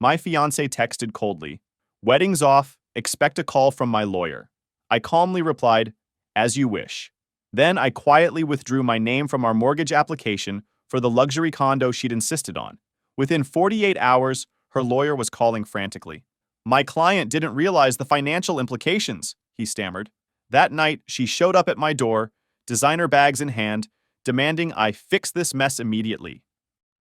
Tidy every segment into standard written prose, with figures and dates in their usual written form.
My fiance texted coldly, "Wedding's off, expect a call from my lawyer." I calmly replied, "As you wish." Then I quietly withdrew my name from our mortgage application for the luxury condo she'd insisted on. Within 48 hours, her lawyer was calling frantically. "My client didn't realize the financial implications," he stammered. That night, she showed up at my door, designer bags in hand, demanding I fix this mess immediately.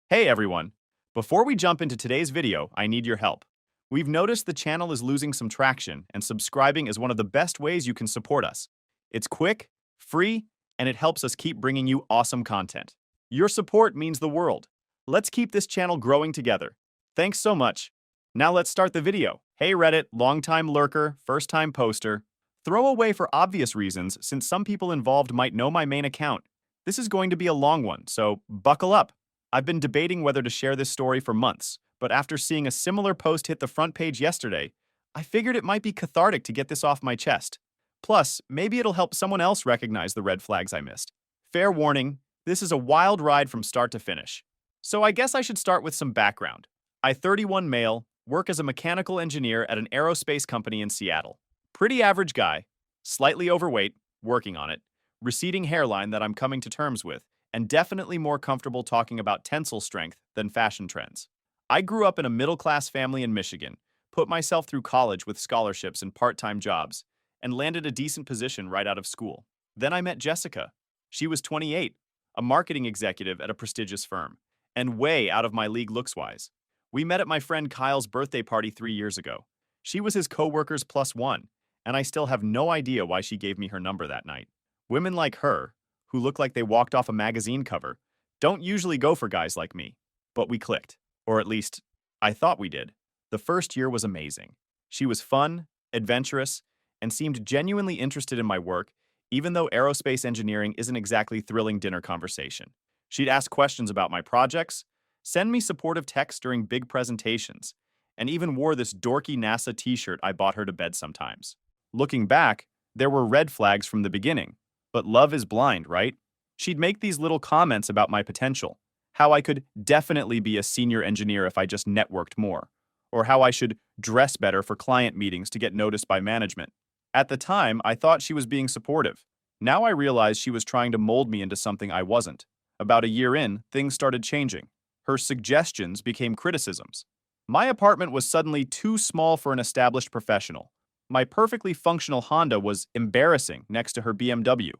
Hey everyone! Before we jump into today's video, I need your help. We've noticed the channel is losing some traction, and subscribing is one of the best ways you can support us. It's quick, free, and it helps us keep bringing you awesome content. Your support means the world. Let's keep this channel growing together. Thanks so much. Now let's start the video. Hey Reddit, longtime lurker, first-time poster. Throwaway for obvious reasons, since some people involved might know my main account. This is going to be a long one, so buckle up. I've been debating whether to share this story for months, but after seeing a similar post hit the front page yesterday, I figured it might be cathartic to get this off my chest. Plus, maybe it'll help someone else recognize the red flags I missed. Fair warning, this is a wild ride from start to finish. So I guess I should start with some background. I, 31 male, work as a mechanical engineer at an aerospace company in Seattle. Pretty average guy, slightly overweight, working on it, receding hairline that I'm coming to terms with, and definitely more comfortable talking about tensile strength than fashion trends. I grew up in a middle-class family in Michigan, put myself through college with scholarships and part-time jobs, and landed a decent position right out of school. Then I met Jessica. She was 28, a marketing executive at a prestigious firm, and way out of my league looks-wise. We met at my friend Kyle's birthday party 3 years ago. She was his co-worker's plus one, and I still have no idea why she gave me her number that night. Women like her, who look like they walked off a magazine cover, don't usually go for guys like me. But we clicked. Or at least, I thought we did. The first year was amazing. She was fun, adventurous, and seemed genuinely interested in my work, even though aerospace engineering isn't exactly thrilling dinner conversation. She'd ask questions about my projects, send me supportive texts during big presentations, and even wore this dorky NASA t-shirt I bought her to bed sometimes. Looking back, there were red flags from the beginning. But love is blind, right? She'd make these little comments about my potential, how I could definitely be a senior engineer if I just networked more, or how I should dress better for client meetings to get noticed by management. At the time, I thought she was being supportive. Now I realize she was trying to mold me into something I wasn't. About a year in, things started changing. Her suggestions became criticisms. My apartment was suddenly too small for an established professional. My perfectly functional Honda was embarrassing next to her BMW.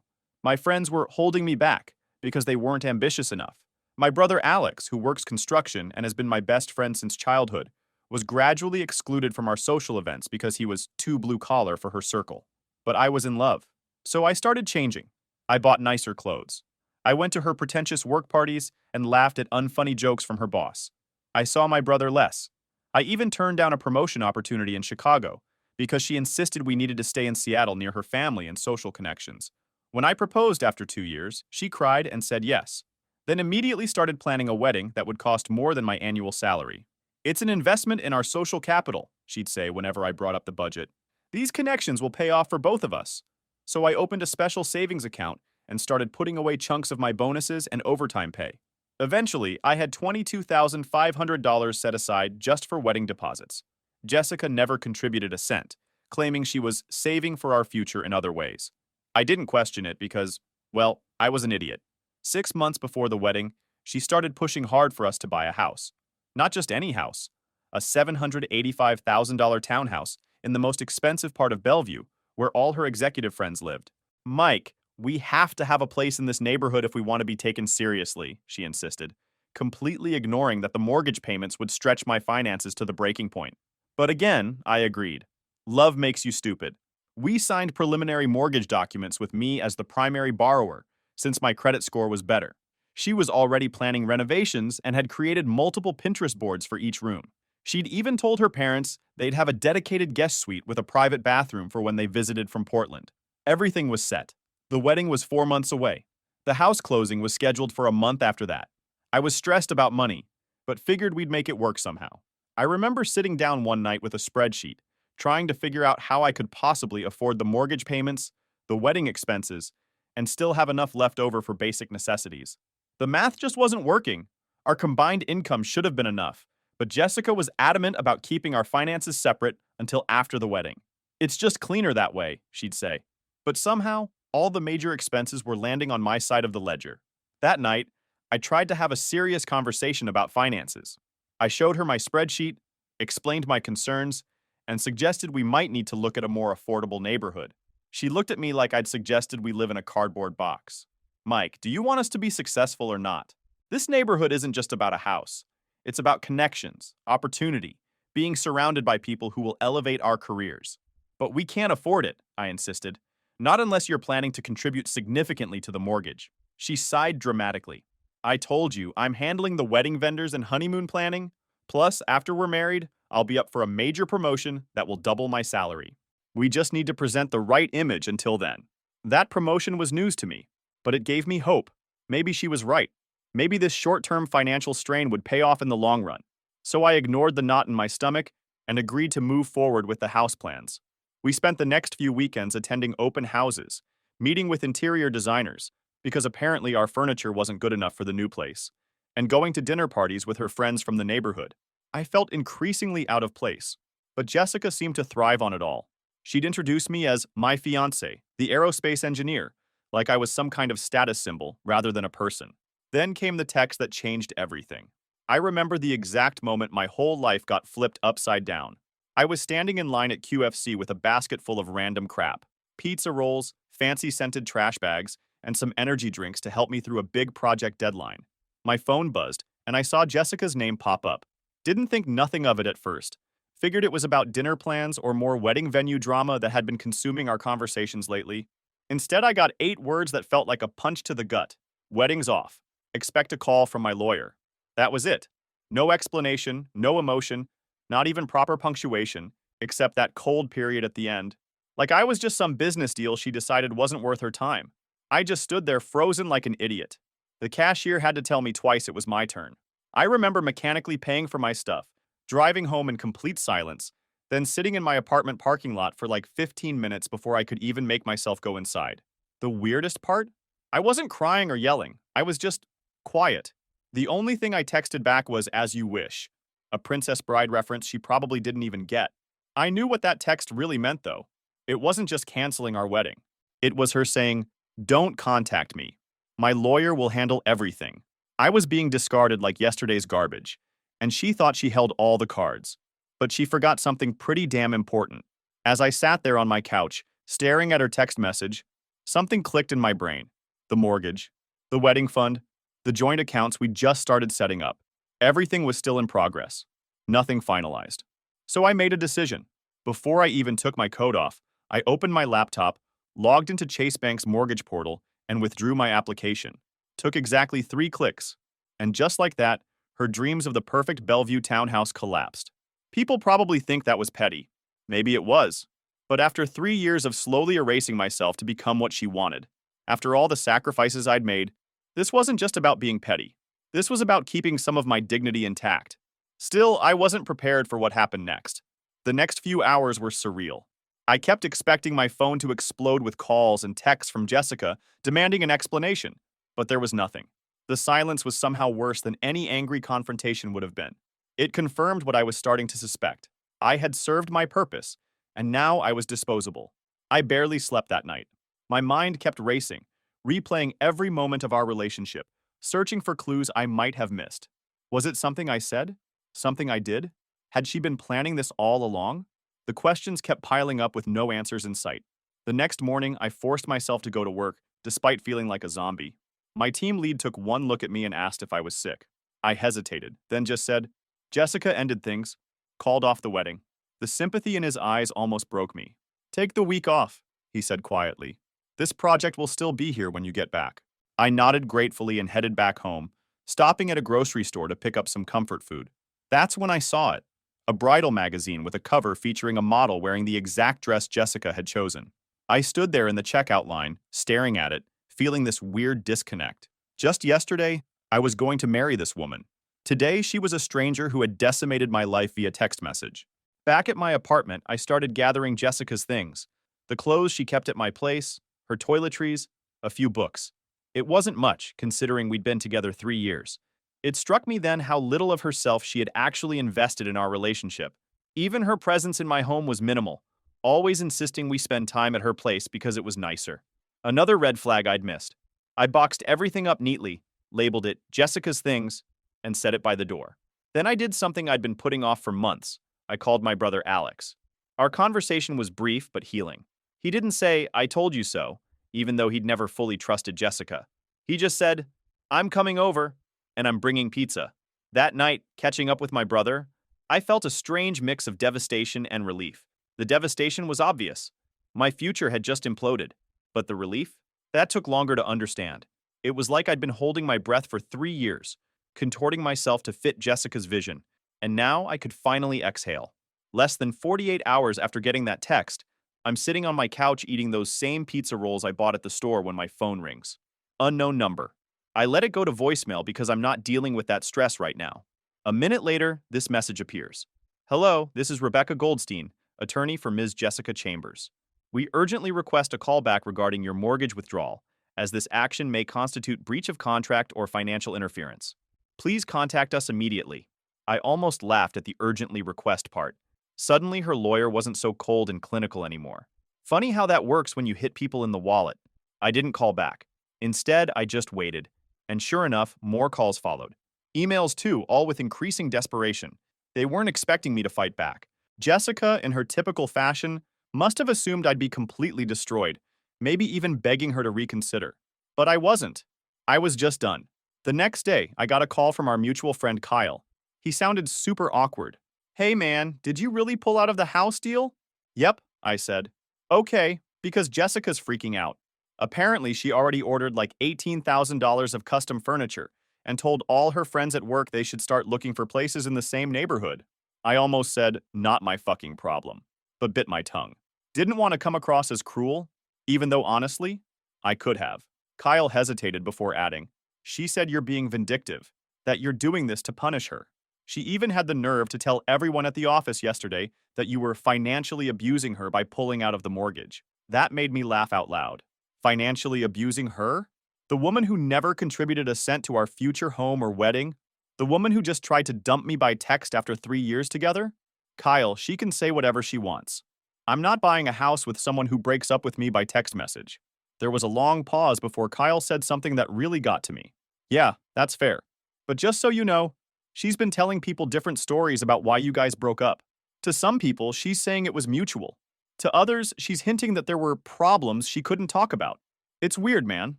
My friends were holding me back because they weren't ambitious enough. My brother Alex, who works construction and has been my best friend since childhood, was gradually excluded from our social events because he was too blue-collar for her circle. But I was in love. So I started changing. I bought nicer clothes. I went to her pretentious work parties and laughed at unfunny jokes from her boss. I saw my brother less. I even turned down a promotion opportunity in Chicago because she insisted we needed to stay in Seattle near her family and social connections. When I proposed after 2 years, she cried and said yes, then immediately started planning a wedding that would cost more than my annual salary. "It's an investment in our social capital," she'd say whenever I brought up the budget. "These connections will pay off for both of us." So I opened a special savings account and started putting away chunks of my bonuses and overtime pay. Eventually, I had $22,500 set aside just for wedding deposits. Jessica never contributed a cent, claiming she was saving for our future in other ways. I didn't question it because, well, I was an idiot. 6 months before the wedding, she started pushing hard for us to buy a house. Not just any house, a $785,000 townhouse in the most expensive part of Bellevue, where all her executive friends lived. "Mike, we have to have a place in this neighborhood if we want to be taken seriously," she insisted, completely ignoring that the mortgage payments would stretch my finances to the breaking point. But again, I agreed. Love makes you stupid. We signed preliminary mortgage documents with me as the primary borrower, since my credit score was better. She was already planning renovations and had created multiple Pinterest boards for each room. She'd even told her parents they'd have a dedicated guest suite with a private bathroom for when they visited from Portland. Everything was set. The wedding was 4 months away. The house closing was scheduled for a month after that. I was stressed about money, but figured we'd make it work somehow. I remember sitting down one night with a spreadsheet, trying to figure out how I could possibly afford the mortgage payments, the wedding expenses, and still have enough left over for basic necessities. The math just wasn't working. Our combined income should have been enough, But Jessica was adamant about keeping our finances separate until after the wedding. It's just cleaner that way, she'd say. But somehow, all the major expenses were landing on my side of the ledger. That night, I tried to have a serious conversation about finances. I showed her my spreadsheet, explained my concerns, and suggested we might need to look at a more affordable neighborhood. She looked at me like I'd suggested we live in a cardboard box. Mike, do you want us to be successful or not? This neighborhood isn't just about a house. It's about connections, opportunity, being surrounded by people who will elevate our careers. But we can't afford it, I insisted. Not unless you're planning to contribute significantly to the mortgage. She sighed dramatically. I told you, I'm handling the wedding vendors and honeymoon planning. Plus, after we're married, I'll be up for a major promotion that will double my salary. We just need to present the right image until then. That promotion was news to me, but it gave me hope. Maybe she was right. Maybe this short-term financial strain would pay off in the long run. So I ignored the knot in my stomach and agreed to move forward with the house plans. We spent the next few weekends attending open houses, meeting with interior designers, because apparently our furniture wasn't good enough for the new place, and going to dinner parties with her friends from the neighborhood. I felt increasingly out of place, but Jessica seemed to thrive on it all. She'd introduce me as my fiancé, the aerospace engineer, like I was some kind of status symbol rather than a person. Then came the text that changed everything. I remember the exact moment my whole life got flipped upside down. I was standing in line at QFC with a basket full of random crap. Pizza rolls, fancy scented trash bags, and some energy drinks to help me through a big project deadline. My phone buzzed, and I saw Jessica's name pop up. Didn't think nothing of it at first. Figured it was about dinner plans or more wedding venue drama that had been consuming our conversations lately. Instead, I got 8 words that felt like a punch to the gut. Wedding's off. Expect a call from my lawyer. That was it. No explanation, no emotion, not even proper punctuation, except that cold period at the end. Like I was just some business deal she decided wasn't worth her time. I just stood there frozen like an idiot. The cashier had to tell me twice it was my turn. I remember mechanically paying for my stuff, driving home in complete silence, then sitting in my apartment parking lot for like 15 minutes before I could even make myself go inside. The weirdest part? I wasn't crying or yelling. I was just quiet. The only thing I texted back was "as you wish," a Princess Bride reference she probably didn't even get. I knew what that text really meant, though. It wasn't just canceling our wedding. It was her saying, "Don't contact me. My lawyer will handle everything." I was being discarded like yesterday's garbage, and she thought she held all the cards. But she forgot something pretty damn important. As I sat there on my couch, staring at her text message, something clicked in my brain. The mortgage, the wedding fund, the joint accounts we just started setting up. Everything was still in progress. Nothing finalized. So I made a decision. Before I even took my coat off, I opened my laptop, logged into Chase Bank's mortgage portal, and withdrew my application. Took exactly 3 clicks. And just like that, her dreams of the perfect Bellevue townhouse collapsed. People probably think that was petty. Maybe it was. But after 3 years of slowly erasing myself to become what she wanted, after all the sacrifices I'd made, this wasn't just about being petty. This was about keeping some of my dignity intact. Still, I wasn't prepared for what happened next. The next few hours were surreal. I kept expecting my phone to explode with calls and texts from Jessica demanding an explanation, but there was nothing. The silence was somehow worse than any angry confrontation would have been. It confirmed what I was starting to suspect. I had served my purpose, and now I was disposable. I barely slept that night. My mind kept racing, replaying every moment of our relationship, searching for clues I might have missed. Was it something I said? Something I did? Had she been planning this all along? The questions kept piling up with no answers in sight. The next morning, I forced myself to go to work, despite feeling like a zombie. My team lead took one look at me and asked if I was sick. I hesitated, then just said, "Jessica ended things, called off the wedding." The sympathy in his eyes almost broke me. "Take the week off," he said quietly. "This project will still be here when you get back." I nodded gratefully and headed back home, stopping at a grocery store to pick up some comfort food. That's when I saw it. A bridal magazine with a cover featuring a model wearing the exact dress Jessica had chosen. I stood there in the checkout line, staring at it, feeling this weird disconnect. Just yesterday, I was going to marry this woman. Today, she was a stranger who had decimated my life via text message. Back at my apartment, I started gathering Jessica's things. The clothes she kept at my place, her toiletries, a few books. It wasn't much, considering we'd been together 3 years. It struck me then how little of herself she had actually invested in our relationship. Even her presence in my home was minimal, always insisting we spend time at her place because it was nicer. Another red flag I'd missed. I boxed everything up neatly, labeled it Jessica's things, and set it by the door. Then I did something I'd been putting off for months. I called my brother Alex. Our conversation was brief but healing. He didn't say, "I told you so," even though he'd never fully trusted Jessica. He just said, "I'm coming over, and I'm bringing pizza." That night, catching up with my brother, I felt a strange mix of devastation and relief. The devastation was obvious. My future had just imploded. But the relief? That took longer to understand. It was like I'd been holding my breath for 3 years, contorting myself to fit Jessica's vision, and now I could finally exhale. Less than 48 hours after getting that text, I'm sitting on my couch eating those same pizza rolls I bought at the store when my phone rings. Unknown number. I let it go to voicemail because I'm not dealing with that stress right now. A minute later, this message appears. "Hello, this is Rebecca Goldstein, attorney for Ms. Jessica Chambers. We urgently request a callback regarding your mortgage withdrawal, as this action may constitute breach of contract or financial interference. Please contact us immediately." I almost laughed at the urgently request part. Suddenly, her lawyer wasn't so cold and clinical anymore. Funny how that works when you hit people in the wallet. I didn't call back. Instead, I just waited. And sure enough, more calls followed. Emails too, all with increasing desperation. They weren't expecting me to fight back. Jessica, in her typical fashion, must have assumed I'd be completely destroyed, maybe even begging her to reconsider. But I wasn't. I was just done. The next day, I got a call from our mutual friend Kyle. He sounded super awkward. "Hey man, did you really pull out of the house deal?" "Yep," I said. "Okay, because Jessica's freaking out. Apparently, she already ordered like $18,000 of custom furniture and told all her friends at work they should start looking for places in the same neighborhood." I almost said, "Not my fucking problem," but bit my tongue. Didn't want to come across as cruel, even though honestly, I could have. Kyle hesitated before adding, "She said you're being vindictive, that you're doing this to punish her. She even had the nerve to tell everyone at the office yesterday that you were financially abusing her by pulling out of the mortgage." That made me laugh out loud. Financially abusing her? The woman who never contributed a cent to our future home or wedding? The woman who just tried to dump me by text after 3 years together? Kyle, she can say whatever she wants. I'm not buying a house with someone who breaks up with me by text message. There was a long pause before Kyle said something that really got to me. "Yeah, that's fair. But just so you know, she's been telling people different stories about why you guys broke up. To some people, she's saying it was mutual. To others, she's hinting that there were problems she couldn't talk about. It's weird, man."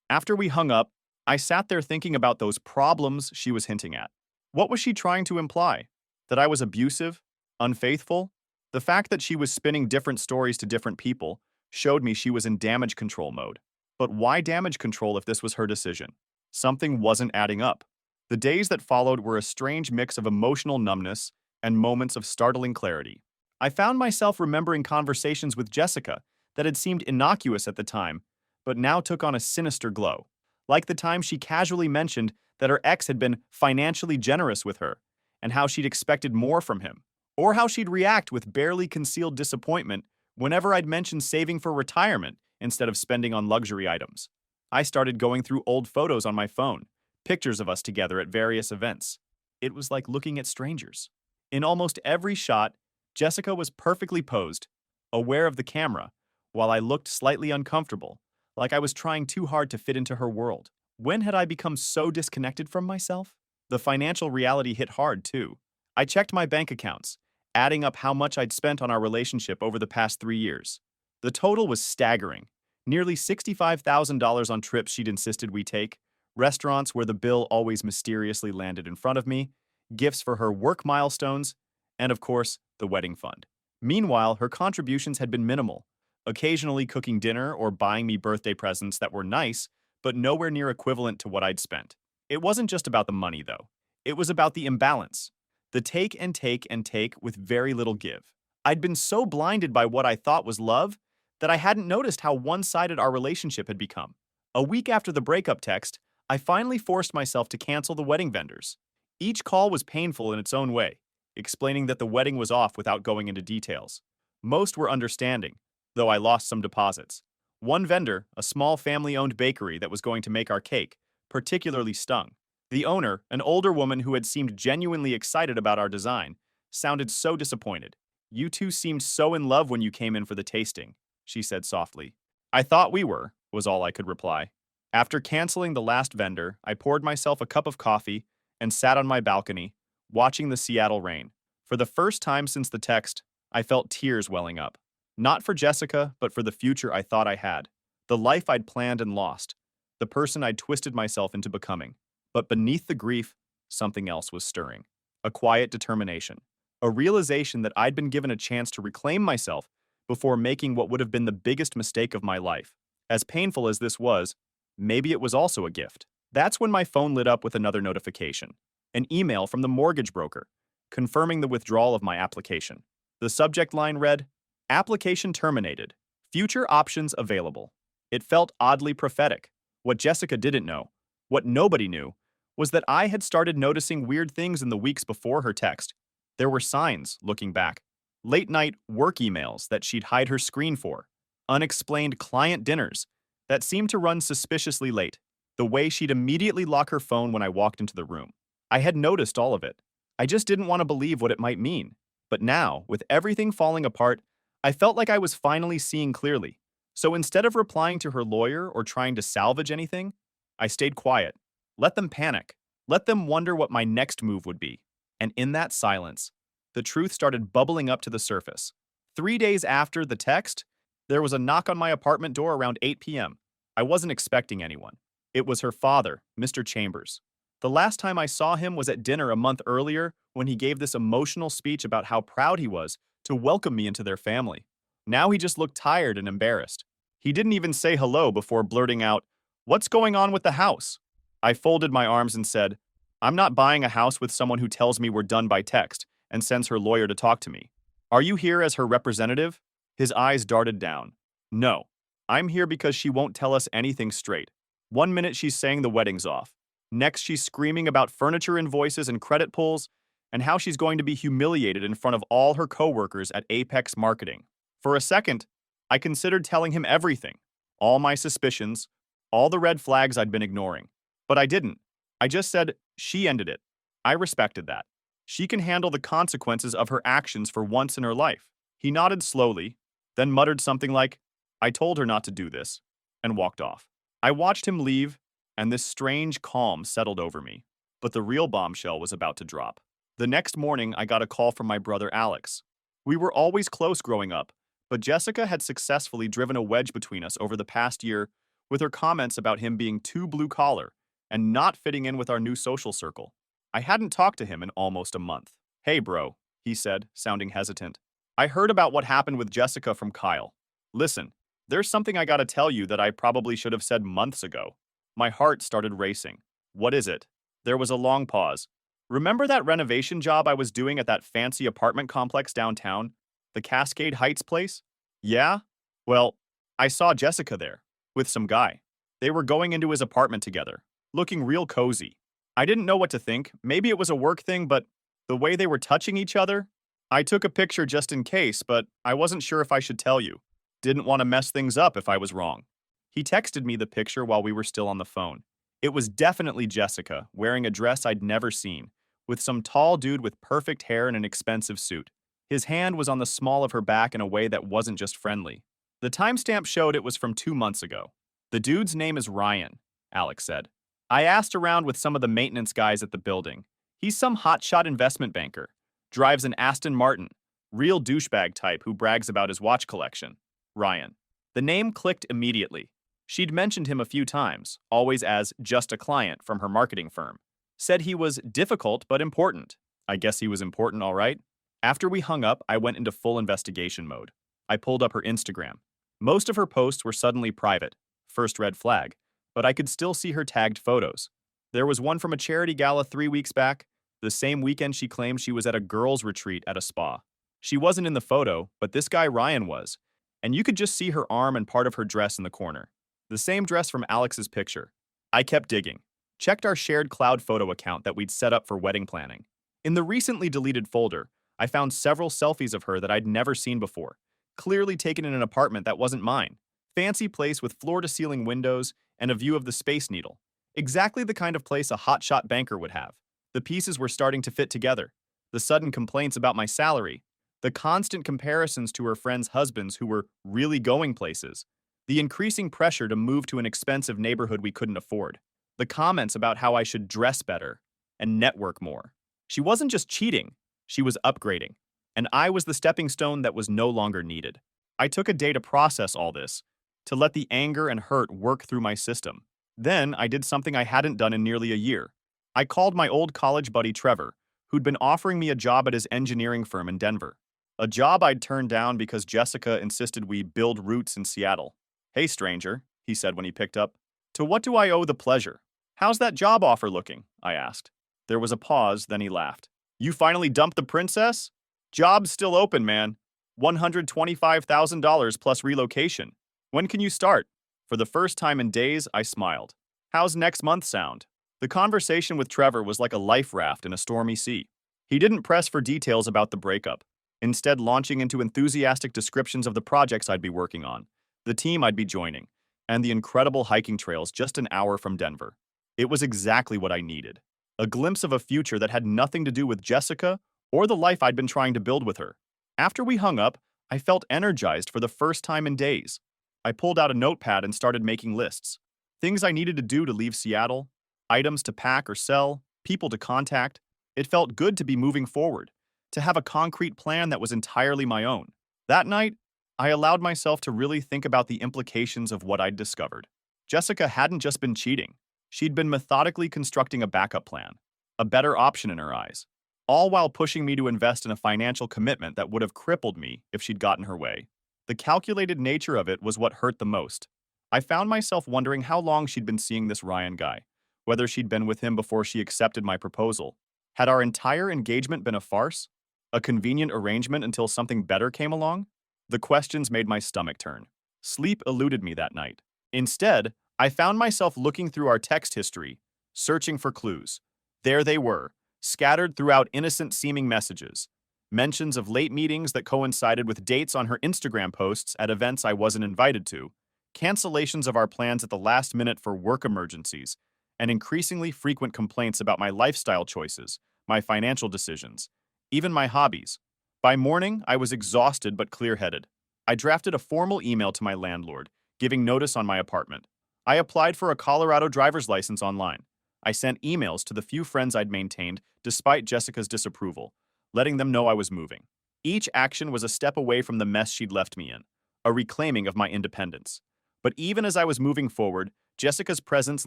After we hung up, I sat there thinking about those problems she was hinting at. What was she trying to imply? That I was abusive? Unfaithful? The fact that she was spinning different stories to different people showed me she was in damage control mode. But why damage control if this was her decision? Something wasn't adding up. The days that followed were a strange mix of emotional numbness and moments of startling clarity. I found myself remembering conversations with Jessica that had seemed innocuous at the time, but now took on a sinister glow. Like the time she casually mentioned that her ex had been financially generous with her, and how she'd expected more from him, or how she'd react with barely concealed disappointment whenever I'd mentioned saving for retirement instead of spending on luxury items. I started going through old photos on my phone, pictures of us together at various events. It was like looking at strangers. In almost every shot, Jessica was perfectly posed, aware of the camera, while I looked slightly uncomfortable, like I was trying too hard to fit into her world. When had I become so disconnected from myself? The financial reality hit hard, too. I checked my bank accounts, adding up how much I'd spent on our relationship over the past 3 years. The total was staggering. Nearly $65,000 on trips she'd insisted we take, restaurants where the bill always mysteriously landed in front of me, gifts for her work milestones, and of course, the wedding fund. Meanwhile, her contributions had been minimal, occasionally cooking dinner or buying me birthday presents that were nice, but nowhere near equivalent to what I'd spent. It wasn't just about the money, though. It was about the imbalance. The take and take and take with very little give. I'd been so blinded by what I thought was love that I hadn't noticed how one-sided our relationship had become. A week after the breakup text, I finally forced myself to cancel the wedding vendors. Each call was painful in its own way, explaining that the wedding was off without going into details. Most were understanding, though I lost some deposits. One vendor, a small family-owned bakery that was going to make our cake, particularly stung. The owner, an older woman who had seemed genuinely excited about our design, sounded so disappointed. "You two seemed so in love when you came in for the tasting," she said softly. "I thought we were," was all I could reply. After canceling the last vendor, I poured myself a cup of coffee and sat on my balcony, watching the Seattle rain. For the first time since the text, I felt tears welling up. Not for Jessica, but for the future I thought I had. The life I'd planned and lost. The person I'd twisted myself into becoming. But beneath the grief, something else was stirring. A quiet determination. A realization that I'd been given a chance to reclaim myself before making what would have been the biggest mistake of my life. As painful as this was, maybe it was also a gift. That's when my phone lit up with another notification. An email from the mortgage broker, confirming the withdrawal of my application. The subject line read, "Application terminated. Future options available." It felt oddly prophetic. What Jessica didn't know, what nobody knew, was that I had started noticing weird things in the weeks before her text. There were signs, looking back. Late-night work emails that she'd hide her screen for. Unexplained client dinners that seemed to run suspiciously late. The way she'd immediately lock her phone when I walked into the room. I had noticed all of it. I just didn't want to believe what it might mean. But now, with everything falling apart, I felt like I was finally seeing clearly. So instead of replying to her lawyer or trying to salvage anything, I stayed quiet. Let them panic. Let them wonder what my next move would be. And in that silence, the truth started bubbling up to the surface. 3 days after the text, there was a knock on my apartment door around 8 p.m. I wasn't expecting anyone. It was her father, Mr. Chambers. The last time I saw him was at dinner a month earlier when he gave this emotional speech about how proud he was to welcome me into their family. Now he just looked tired and embarrassed. He didn't even say hello before blurting out, "What's going on with the house?" I folded my arms and said, "I'm not buying a house with someone who tells me we're done by text and sends her lawyer to talk to me. Are you here as her representative?" His eyes darted down. "No. I'm here because she won't tell us anything straight. 1 minute she's saying the wedding's off. Next she's screaming about furniture invoices and credit pulls, and how she's going to be humiliated in front of all her coworkers at Apex Marketing. For a second, I considered telling him everything, all my suspicions, all the red flags I'd been ignoring. But I didn't. I just said, she ended it. I respected that. She can handle the consequences of her actions for once in her life. He nodded slowly, then muttered something like, "I told her not to do this," and walked off. I watched him leave, and this strange calm settled over me. But the real bombshell was about to drop. The next morning, I got a call from my brother Alex. We were always close growing up, but Jessica had successfully driven a wedge between us over the past year with her comments about him being too blue-collar and not fitting in with our new social circle. I hadn't talked to him in almost a month. "Hey, bro," he said, sounding hesitant. "I heard about what happened with Jessica from Kyle. Listen, there's something I gotta tell you that I probably should have said months ago." My heart started racing. "What is it?" There was a long pause. "Remember that renovation job I was doing at that fancy apartment complex downtown? The Cascade Heights place? Yeah? Well, I saw Jessica there, with some guy. They were going into his apartment together, looking real cozy. I didn't know what to think. Maybe it was a work thing, but the way they were touching each other? I took a picture just in case, but I wasn't sure if I should tell you. Didn't want to mess things up if I was wrong." He texted me the picture while we were still on the phone. It was definitely Jessica, wearing a dress I'd never seen, with some tall dude with perfect hair and an expensive suit. His hand was on the small of her back in a way that wasn't just friendly. The timestamp showed it was from 2 months ago. "The dude's name is Ryan," Alex said. "I asked around with some of the maintenance guys at the building. He's some hotshot investment banker. Drives an Aston Martin. Real douchebag type who brags about his watch collection. Ryan." The name clicked immediately. She'd mentioned him a few times, always as just a client from her marketing firm. Said he was difficult but important. I guess he was important, all right. After we hung up, I went into full investigation mode. I pulled up her Instagram. Most of her posts were suddenly private, first red flag, but I could still see her tagged photos. There was one from a charity gala 3 weeks back, the same weekend she claimed she was at a girls' retreat at a spa. She wasn't in the photo, but this guy Ryan was, and you could just see her arm and part of her dress in the corner. The same dress from Alex's picture. I kept digging. Checked our shared cloud photo account that we'd set up for wedding planning. In the recently deleted folder, I found several selfies of her that I'd never seen before, clearly taken in an apartment that wasn't mine. Fancy place with floor-to-ceiling windows and a view of the Space Needle. Exactly the kind of place a hotshot banker would have. The pieces were starting to fit together. The sudden complaints about my salary, the constant comparisons to her friends' husbands who were really going places, the increasing pressure to move to an expensive neighborhood we couldn't afford, the comments about how I should dress better and network more. She wasn't just cheating, she was upgrading, and I was the stepping stone that was no longer needed. I took a day to process all this, to let the anger and hurt work through my system. Then I did something I hadn't done in nearly a year. I called my old college buddy Trevor, who'd been offering me a job at his engineering firm in Denver. A job I'd turned down because Jessica insisted we build roots in Seattle. "Hey, stranger," he said when he picked up. "To what do I owe the pleasure?" "How's that job offer looking?" I asked. There was a pause, then he laughed. "You finally dumped the princess? Job's still open, man. $125,000 plus relocation. When can you start?" For the first time in days, I smiled. "How's next month sound?" The conversation with Trevor was like a life raft in a stormy sea. He didn't press for details about the breakup, instead launching into enthusiastic descriptions of the projects I'd be working on, the team I'd be joining, and the incredible hiking trails just an hour from Denver. It was exactly what I needed. A glimpse of a future that had nothing to do with Jessica or the life I'd been trying to build with her. After we hung up, I felt energized for the first time in days. I pulled out a notepad and started making lists. Things I needed to do to leave Seattle, items to pack or sell, people to contact. It felt good to be moving forward, to have a concrete plan that was entirely my own. That night, I allowed myself to really think about the implications of what I'd discovered. Jessica hadn't just been cheating. She'd been methodically constructing a backup plan, a better option in her eyes, all while pushing me to invest in a financial commitment that would have crippled me if she'd gotten her way. The calculated nature of it was what hurt the most. I found myself wondering how long she'd been seeing this Ryan guy, whether she'd been with him before she accepted my proposal. Had our entire engagement been a farce? A convenient arrangement until something better came along? The questions made my stomach turn. Sleep eluded me that night. Instead, I found myself looking through our text history, searching for clues. There they were, scattered throughout innocent-seeming messages. Mentions of late meetings that coincided with dates on her Instagram posts at events I wasn't invited to, cancellations of our plans at the last minute for work emergencies, and increasingly frequent complaints about my lifestyle choices, my financial decisions, even my hobbies. By morning, I was exhausted but clear-headed. I drafted a formal email to my landlord, giving notice on my apartment. I applied for a Colorado driver's license online. I sent emails to the few friends I'd maintained despite Jessica's disapproval, letting them know I was moving. Each action was a step away from the mess she'd left me in, a reclaiming of my independence. But even as I was moving forward, Jessica's presence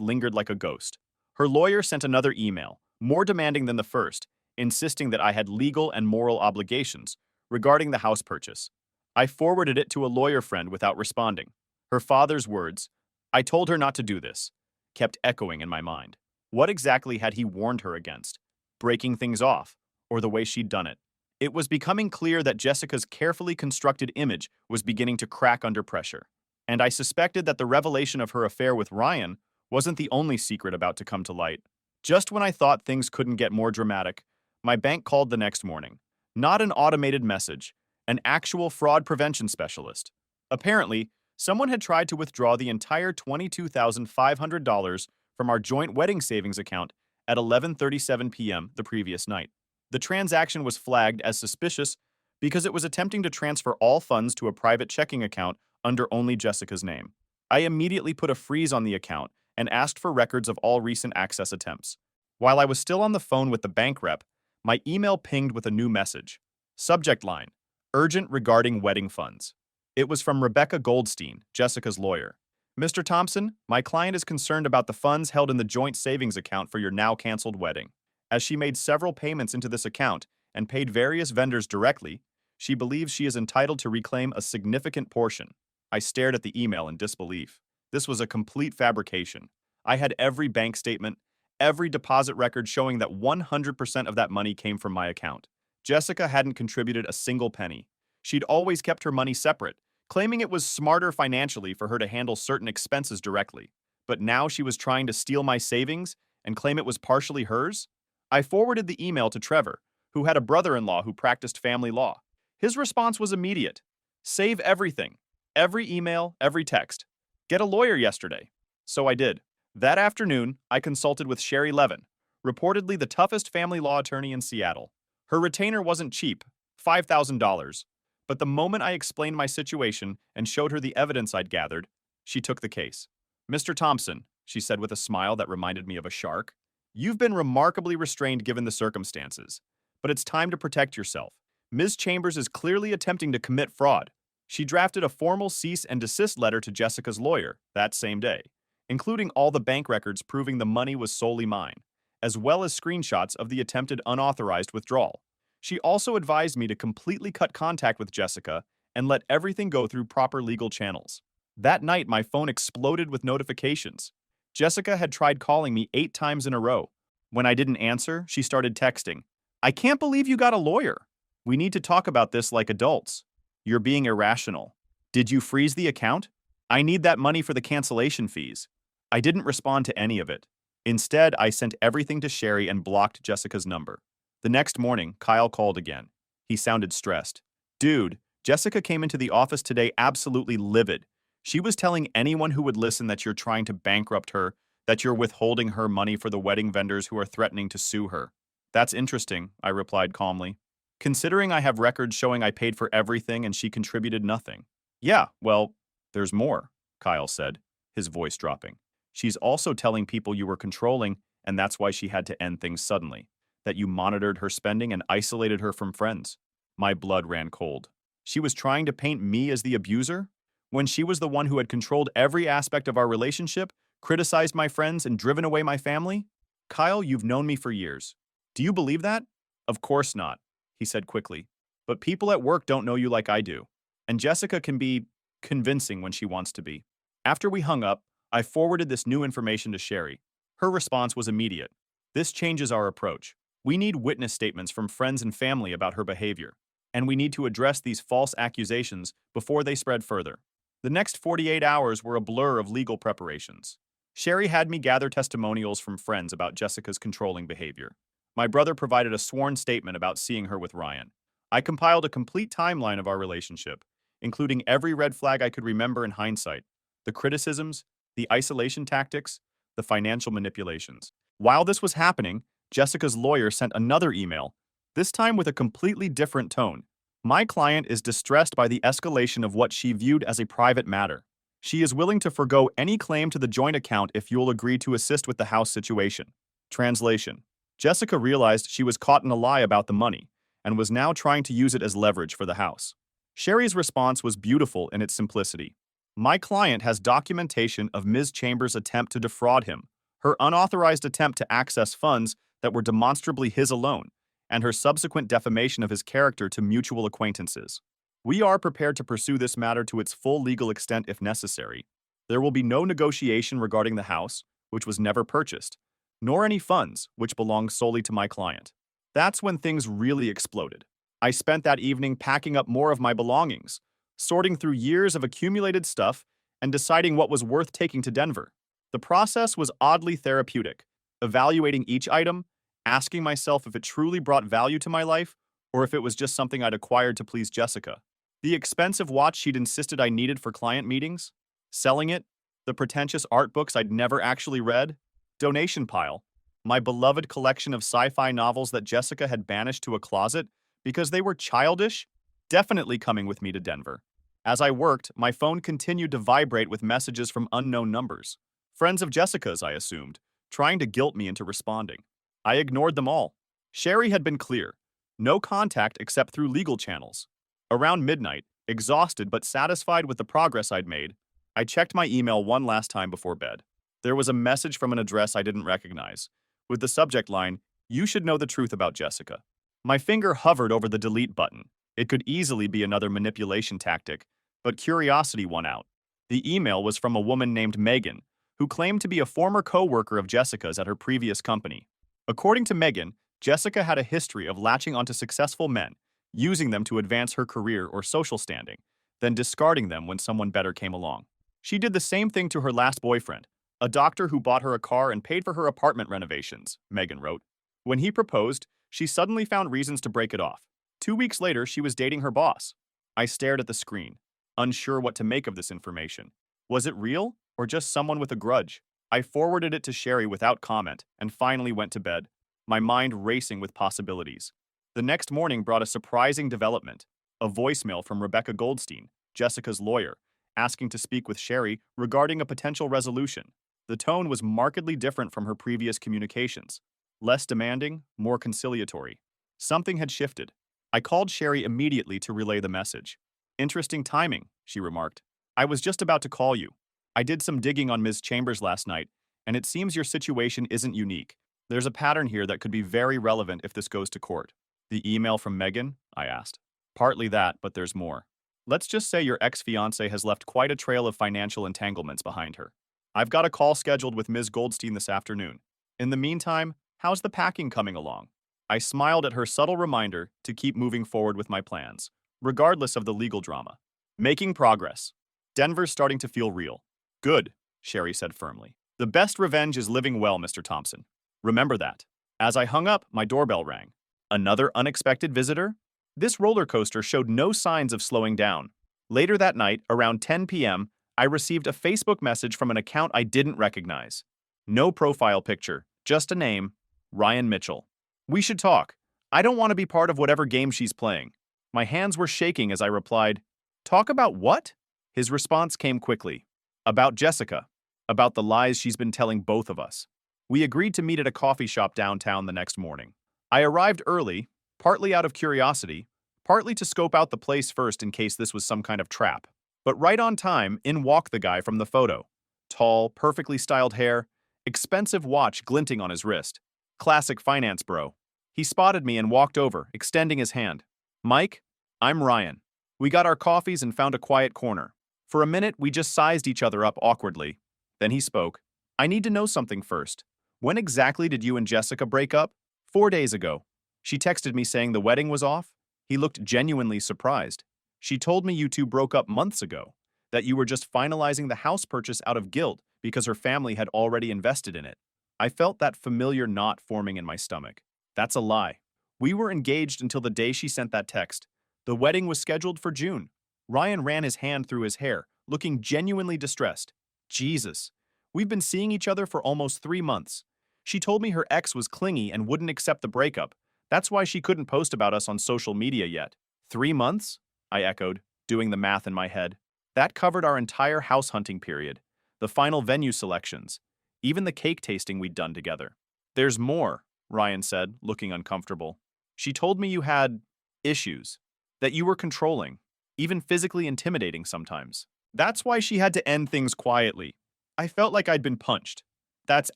lingered like a ghost. Her lawyer sent another email, more demanding than the first, insisting that I had legal and moral obligations regarding the house purchase. I forwarded it to a lawyer friend without responding. Her father's words, "I told her not to do this," kept echoing in my mind. What exactly had he warned her against? Breaking things off, or the way she'd done it? It was becoming clear that Jessica's carefully constructed image was beginning to crack under pressure. And I suspected that the revelation of her affair with Ryan wasn't the only secret about to come to light. Just when I thought things couldn't get more dramatic, my bank called the next morning. Not an automated message, an actual fraud prevention specialist. Apparently, someone had tried to withdraw the entire $22,500 from our joint wedding savings account at 11:37 p.m. the previous night. The transaction was flagged as suspicious because it was attempting to transfer all funds to a private checking account under only Jessica's name. I immediately put a freeze on the account and asked for records of all recent access attempts. While I was still on the phone with the bank rep, my email pinged with a new message. Subject line, "Urgent regarding wedding funds." It was from Rebecca Goldstein, Jessica's lawyer. "Mr. Thompson, my client is concerned about the funds held in the joint savings account for your now canceled wedding. As she made several payments into this account and paid various vendors directly, she believes she is entitled to reclaim a significant portion." I stared at the email in disbelief. This was a complete fabrication. I had every bank statement, every deposit record showing that 100% of that money came from my account. Jessica hadn't contributed a single penny. She'd always kept her money separate, claiming it was smarter financially for her to handle certain expenses directly. But now she was trying to steal my savings and claim it was partially hers? I forwarded the email to Trevor, who had a brother-in-law who practiced family law. His response was immediate. "Save everything. Every email, every text. Get a lawyer yesterday." So I did. That afternoon, I consulted with Sherry Levin, reportedly the toughest family law attorney in Seattle. Her retainer wasn't cheap, $5,000, but the moment I explained my situation and showed her the evidence I'd gathered, she took the case. Mr. Thompson, she said with a smile that reminded me of a shark, you've been remarkably restrained given the circumstances, but it's time to protect yourself. Ms. Chambers is clearly attempting to commit fraud. She drafted a formal cease and desist letter to Jessica's lawyer that same day, including all the bank records proving the money was solely mine, as well as screenshots of the attempted unauthorized withdrawal. She also advised me to completely cut contact with Jessica and let everything go through proper legal channels. That night, my phone exploded with notifications. Jessica had tried calling me 8 times in a row. When I didn't answer, she started texting. I can't believe you got a lawyer. We need to talk about this like adults. You're being irrational. Did you freeze the account? I need that money for the cancellation fees. I didn't respond to any of it. Instead, I sent everything to Sherry and blocked Jessica's number. The next morning, Kyle called again. He sounded stressed. Dude, Jessica came into the office today absolutely livid. She was telling anyone who would listen that you're trying to bankrupt her, that you're withholding her money for the wedding vendors who are threatening to sue her. That's interesting, I replied calmly. Considering I have records showing I paid for everything and she contributed nothing. Yeah, well, there's more, Kyle said, his voice dropping. She's also telling people you were controlling, and that's why she had to end things suddenly. That you monitored her spending and isolated her from friends. My blood ran cold. She was trying to paint me as the abuser? When she was the one who had controlled every aspect of our relationship, criticized my friends, and driven away my family? Kyle, you've known me for years. Do you believe that? Of course not, he said quickly. But people at work don't know you like I do. And Jessica can be convincing when she wants to be. After we hung up, I forwarded this new information to Sherry. Her response was immediate. This changes our approach. We need witness statements from friends and family about her behavior, and we need to address these false accusations before they spread further. The next 48 hours were a blur of legal preparations. Sherry had me gather testimonials from friends about Jessica's controlling behavior. My brother provided a sworn statement about seeing her with Ryan. I compiled a complete timeline of our relationship, including every red flag I could remember in hindsight, the criticisms, the isolation tactics, the financial manipulations. While this was happening, Jessica's lawyer sent another email, this time with a completely different tone. My client is distressed by the escalation of what she viewed as a private matter. She is willing to forgo any claim to the joint account if you'll agree to assist with the house situation. Translation. Jessica realized she was caught in a lie about the money and was now trying to use it as leverage for the house. Sherry's response was beautiful in its simplicity. My client has documentation of Ms. Chambers' attempt to defraud him, her unauthorized attempt to access funds that were demonstrably his alone, and her subsequent defamation of his character to mutual acquaintances. We are prepared to pursue this matter to its full legal extent if necessary. There will be no negotiation regarding the house, which was never purchased, nor any funds, which belong solely to my client. That's when things really exploded. I spent that evening packing up more of my belongings, sorting through years of accumulated stuff, and deciding what was worth taking to Denver. The process was oddly therapeutic, evaluating each item, asking myself if it truly brought value to my life, or if it was just something I'd acquired to please Jessica. The expensive watch she'd insisted I needed for client meetings, selling it, the pretentious art books I'd never actually read, donation pile, my beloved collection of sci-fi novels that Jessica had banished to a closet because they were childish, definitely coming with me to Denver. As I worked, my phone continued to vibrate with messages from unknown numbers. Friends of Jessica's, I assumed, trying to guilt me into responding. I ignored them all. Sherry had been clear. No contact except through legal channels. Around midnight, exhausted but satisfied with the progress I'd made, I checked my email one last time before bed. There was a message from an address I didn't recognize, with the subject line, "You should know the truth about Jessica." My finger hovered over the delete button. It could easily be another manipulation tactic, but curiosity won out. The email was from a woman named Megan, who claimed to be a former co-worker of Jessica's at her previous company. According to Megan, Jessica had a history of latching onto successful men, using them to advance her career or social standing, then discarding them when someone better came along. She did the same thing to her last boyfriend, a doctor who bought her a car and paid for her apartment renovations, Megan wrote. When he proposed, she suddenly found reasons to break it off. 2 weeks later, she was dating her boss. I stared at the screen, unsure what to make of this information. Was it real, or just someone with a grudge? I forwarded it to Sherry without comment and finally went to bed, my mind racing with possibilities. The next morning brought a surprising development, a voicemail from Rebecca Goldstein, Jessica's lawyer, asking to speak with Sherry regarding a potential resolution. The tone was markedly different from her previous communications, less demanding, more conciliatory. Something had shifted. I called Sherry immediately to relay the message. Interesting timing, she remarked. I was just about to call you. I did some digging on Ms. Chambers last night, and it seems your situation isn't unique. There's a pattern here that could be very relevant if this goes to court. The email from Megan? I asked. Partly that, but there's more. Let's just say your ex-fiancé has left quite a trail of financial entanglements behind her. I've got a call scheduled with Ms. Goldstein this afternoon. In the meantime, how's the packing coming along? I smiled at her subtle reminder to keep moving forward with my plans, regardless of the legal drama. Making progress. Denver's starting to feel real. Good, Sherry said firmly. The best revenge is living well, Mr. Thompson. Remember that. As I hung up, my doorbell rang. Another unexpected visitor? This roller coaster showed no signs of slowing down. Later that night, around 10 p.m., I received a Facebook message from an account I didn't recognize. No profile picture, just a name, Ryan Mitchell. We should talk. I don't want to be part of whatever game she's playing. My hands were shaking as I replied, Talk about what? His response came quickly. About Jessica. About the lies she's been telling both of us. We agreed to meet at a coffee shop downtown the next morning. I arrived early, partly out of curiosity, partly to scope out the place first in case this was some kind of trap. But right on time, in walked the guy from the photo. Tall, perfectly styled hair, expensive watch glinting on his wrist. Classic finance bro. He spotted me and walked over, extending his hand. Mike, I'm Ryan. We got our coffees and found a quiet corner. For a minute, we just sized each other up awkwardly. Then he spoke. I need to know something first. When exactly did you and Jessica break up? 4 days ago. She texted me saying the wedding was off. He looked genuinely surprised. She told me you two broke up months ago, that you were just finalizing the house purchase out of guilt because her family had already invested in it. I felt that familiar knot forming in my stomach. That's a lie. We were engaged until the day she sent that text. The wedding was scheduled for June. Ryan ran his hand through his hair, looking genuinely distressed. Jesus. We've been seeing each other for almost 3 months. She told me her ex was clingy and wouldn't accept the breakup. That's why she couldn't post about us on social media yet. 3 months? I echoed, doing the math in my head. That covered our entire house hunting period, the final venue selections, even the cake tasting we'd done together. There's more, Ryan said, looking uncomfortable. She told me you had issues, that you were controlling, even physically intimidating sometimes. That's why she had to end things quietly. I felt like I'd been punched. That's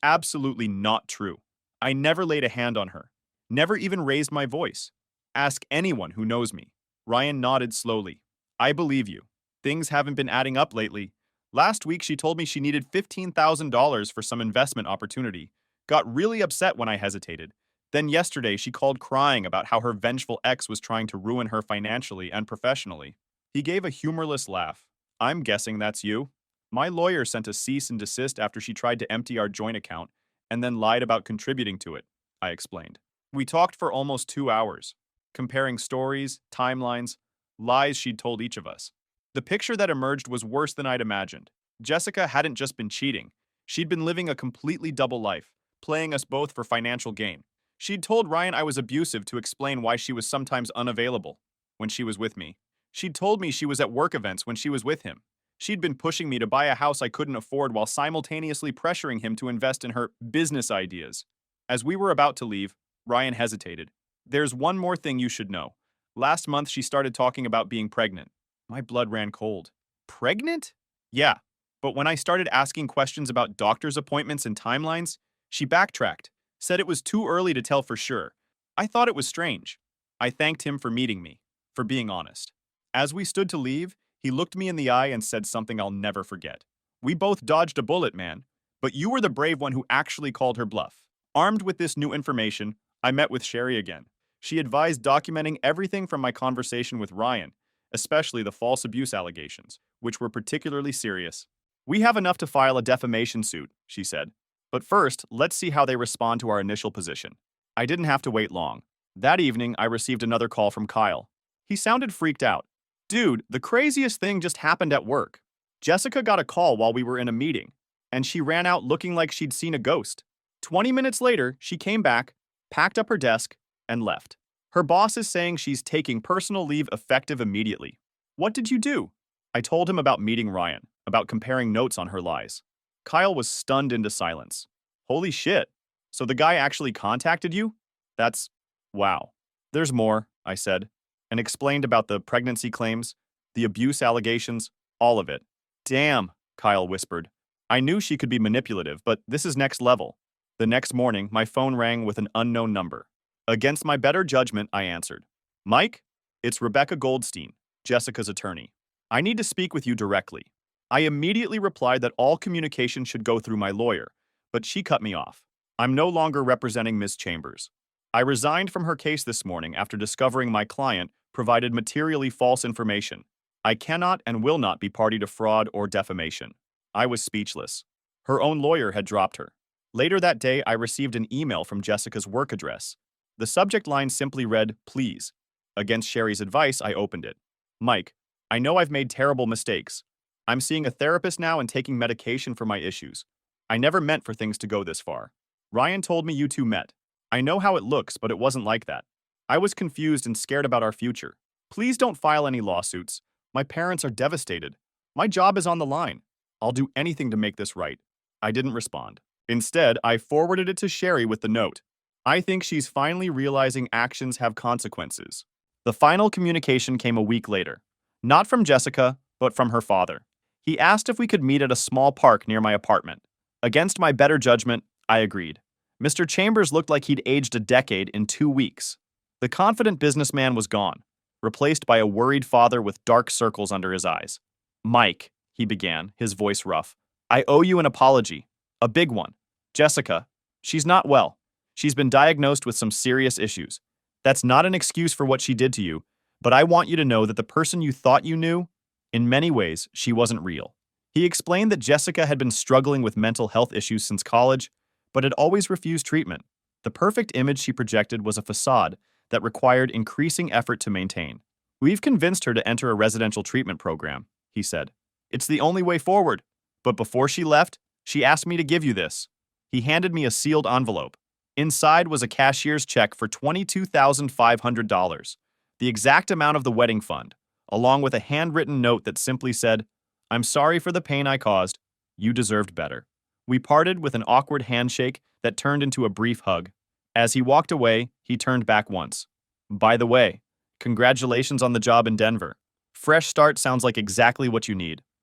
absolutely not true. I never laid a hand on her, never even raised my voice. Ask anyone who knows me. Ryan nodded slowly. I believe you. Things haven't been adding up lately. Last week she told me she needed $15,000 for some investment opportunity. Got really upset when I hesitated. Then yesterday she called crying about how her vengeful ex was trying to ruin her financially and professionally. He gave a humorless laugh. I'm guessing that's you. My lawyer sent a cease and desist after she tried to empty our joint account and then lied about contributing to it, I explained. We talked for almost 2 hours, comparing stories, timelines, lies she'd told each of us. The picture that emerged was worse than I'd imagined. Jessica hadn't just been cheating. She'd been living a completely double life, playing us both for financial gain. She'd told Ryan I was abusive to explain why she was sometimes unavailable when she was with me. She'd told me she was at work events when she was with him. She'd been pushing me to buy a house I couldn't afford while simultaneously pressuring him to invest in her business ideas. As we were about to leave, Ryan hesitated. There's one more thing you should know. Last month she started talking about being pregnant. My blood ran cold. Pregnant? Yeah, but when I started asking questions about doctor's appointments and timelines, she backtracked, said it was too early to tell for sure. I thought it was strange. I thanked him for meeting me, for being honest. As we stood to leave, he looked me in the eye and said something I'll never forget. We both dodged a bullet, man, but you were the brave one who actually called her bluff. Armed with this new information, I met with Sherry again. She advised documenting everything from my conversation with Ryan, especially the false abuse allegations, which were particularly serious. We have enough to file a defamation suit, she said. But first, let's see how they respond to our initial position. I didn't have to wait long. That evening, I received another call from Kyle. He sounded freaked out. Dude, the craziest thing just happened at work. Jessica got a call while we were in a meeting, and she ran out looking like she'd seen a ghost. 20 minutes later, she came back, packed up her desk, and left. Her boss is saying she's taking personal leave effective immediately. What did you do? I told him about meeting Ryan, about comparing notes on her lies. Kyle was stunned into silence. Holy shit. So the guy actually contacted you? That's... wow. There's more, I said, and explained about the pregnancy claims, the abuse allegations, all of it. Damn, Kyle whispered. I knew she could be manipulative, but this is next level. The next morning, my phone rang with an unknown number. Against my better judgment, I answered. Mike? It's Rebecca Goldstein, Jessica's attorney. I need to speak with you directly. I immediately replied that all communication should go through my lawyer, but she cut me off. I'm no longer representing Ms. Chambers. I resigned from her case this morning after discovering my client provided materially false information. I cannot and will not be party to fraud or defamation. I was speechless. Her own lawyer had dropped her. Later that day, I received an email from Jessica's work address. The subject line simply read, "Please." Against Sherry's advice, I opened it. Mike, I know I've made terrible mistakes. I'm seeing a therapist now and taking medication for my issues. I never meant for things to go this far. Ryan told me you two met. I know how it looks, but it wasn't like that. I was confused and scared about our future. Please don't file any lawsuits. My parents are devastated. My job is on the line. I'll do anything to make this right. I didn't respond. Instead, I forwarded it to Sherry with the note. I think she's finally realizing actions have consequences. The final communication came a week later. Not from Jessica, but from her father. He asked if we could meet at a small park near my apartment. Against my better judgment, I agreed. Mr. Chambers looked like he'd aged a decade in 2 weeks. The confident businessman was gone, replaced by a worried father with dark circles under his eyes. Mike, he began, his voice rough, I owe you an apology. A big one. Jessica, she's not well. She's been diagnosed with some serious issues. That's not an excuse for what she did to you, but I want you to know that the person you thought you knew, in many ways, she wasn't real. He explained that Jessica had been struggling with mental health issues since college, but had always refused treatment. The perfect image she projected was a facade that required increasing effort to maintain. We've convinced her to enter a residential treatment program, he said. It's the only way forward. But before she left, she asked me to give you this. He handed me a sealed envelope. Inside was a cashier's check for $22,500, the exact amount of the wedding fund, along with a handwritten note that simply said, I'm sorry for the pain I caused. You deserved better. We parted with an awkward handshake that turned into a brief hug. As he walked away, he turned back once. By the way, congratulations on the job in Denver. Fresh start sounds like exactly what you need.